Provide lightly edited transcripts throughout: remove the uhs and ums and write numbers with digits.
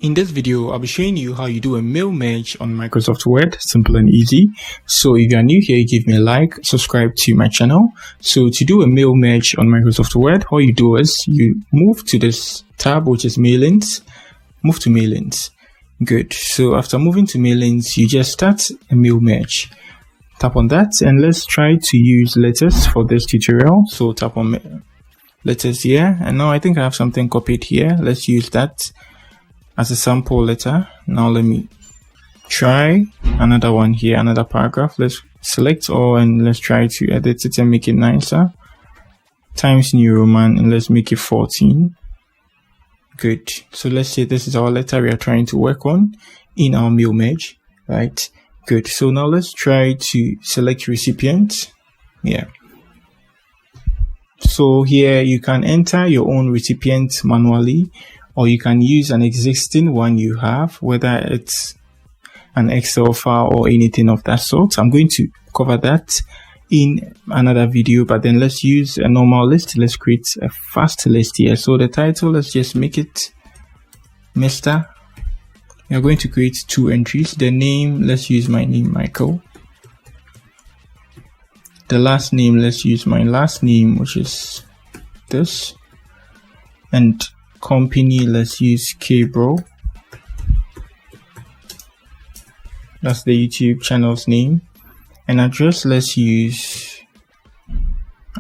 In this video, I'll be showing you how you do a mail merge on Microsoft Word, simple and easy. So if you are new here, give me a like, subscribe to my channel. So to do a mail merge on Microsoft Word, all you do is you move to this tab, which is mailings, move to mailings. Good. So after moving to mailings, you just start a mail merge. Tap on that and let's try to use letters for this tutorial. So tap on letters here, and now I think I have something copied here. Let's use that as a sample letter. Now let me try another one here, another paragraph. Let's select all and let's try to edit it and make it nicer. Times New Roman, and let's make it 14. Good. So let's say this is our letter we are trying to work on in our mail merge, right? Good. So now let's try to select recipient. Yeah. So here you can enter your own recipient manually, or you can use an existing one you have, whether it's an Excel file or anything of that sort. I'm going to cover that in another video, but then let's use a normal list. Let's create a fast list here. So the title, let's just make it Mr. We are going to create 2 entries. The name, let's use my name, Michael. The last name, let's use my last name, which is this. And company, let's use Kbro. That's the YouTube channel's name. And address, let's use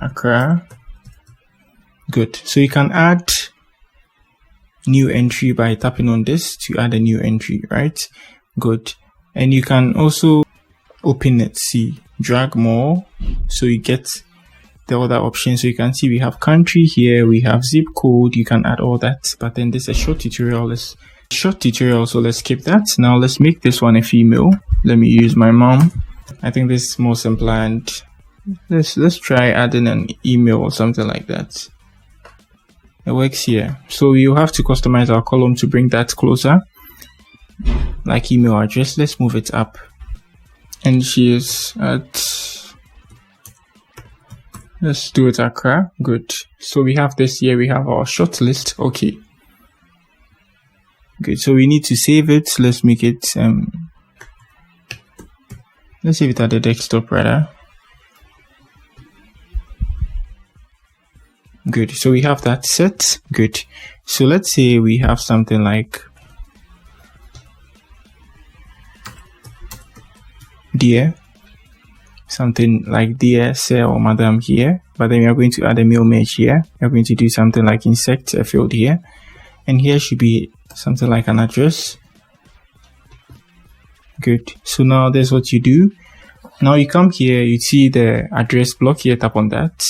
Accra. Good. So you can add new entry by tapping on this to add a new entry, right? Good. And you can also open it, see, drag more, so you get the other options. So you can see we have country here, we have zip code, you can add all that, but then this is a short tutorial. So let's skip that. Now let's make this one a female. Let me use my mom. I think this is more simple, and let's try adding an email or something like that. It works here. So you have to customize our column to bring that closer, like email address. Let's move it up, and she is at, let's do it Accra. Good. So we have this here, we have our short list. Okay. Good. So we need to save it. Let's make it let's save it at the desktop rather. Good. So we have that set. Good. So let's say we have something like dear, something like dear sir or madam here, but then we are going to add a mail merge here. We are going to do something like insert a field here, and here should be something like an address. Good. So now that's what you do. Now you come here, you see the address block here, tap on that.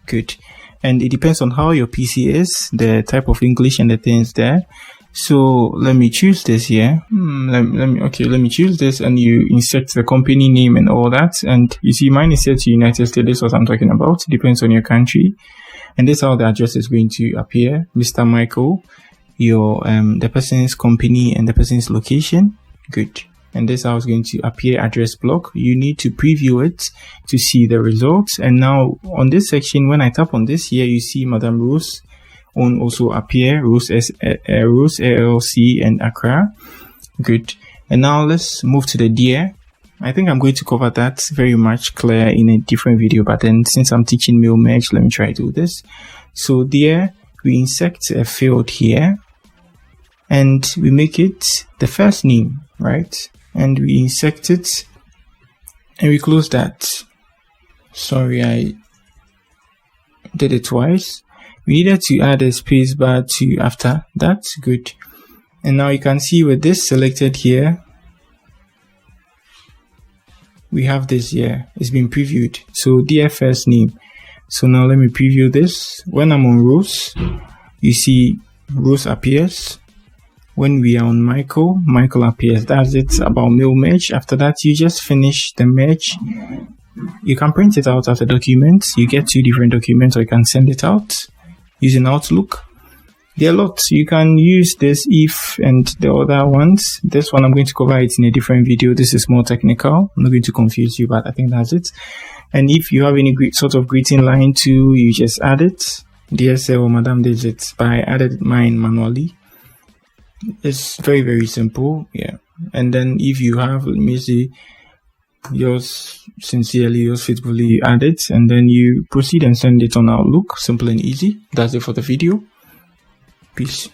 Good. And it depends on how your PC is, the type of English and the things there. So let me choose this here. Let me choose this, and you insert the company name and all that. And you see mine is set to United States. This is what I'm talking about. It depends on your country. And this is how the address is going to appear. Mr. Michael, your the person's company and the person's location. Good. And this is how it's going to appear, address block. You need to preview it to see the results. And now on this section, when I tap on this here, you see Madam Rose on also appear, Rose LLC and Accra. Good. And now let's move to the dear. I think I'm going to cover that very much clear in a different video, but then since I'm teaching mail merge, let me try to do this. So dear, we insert a field here and we make it the first name, right? And we insert it and we close that. Sorry, I did it twice. We needed to add a space bar to after that. Good. And now you can see with this selected here, we have this here. It's been previewed. So dear first name. So now let me preview this. When I'm on Rose, you see Rose appears. When we are on Michael, Michael appears. That's it about mail merge. After that, you just finish the merge. You can print it out as a document. You get 2 different documents, or you can send it out using Outlook. There are lots. You can use this if and the other ones. This one I'm going to cover it in a different video. This is more technical. I'm not going to confuse you, but I think that's it. And if you have any sort of greeting line too, you just add it. Dear sir or madam, this is it. But I added mine manually. It's very, very simple. Yeah. And then if you have, let me see, yours sincerely, yours faithfully, you add it, and then you proceed and send it on Outlook. Simple and easy. That's it for the video. Peace.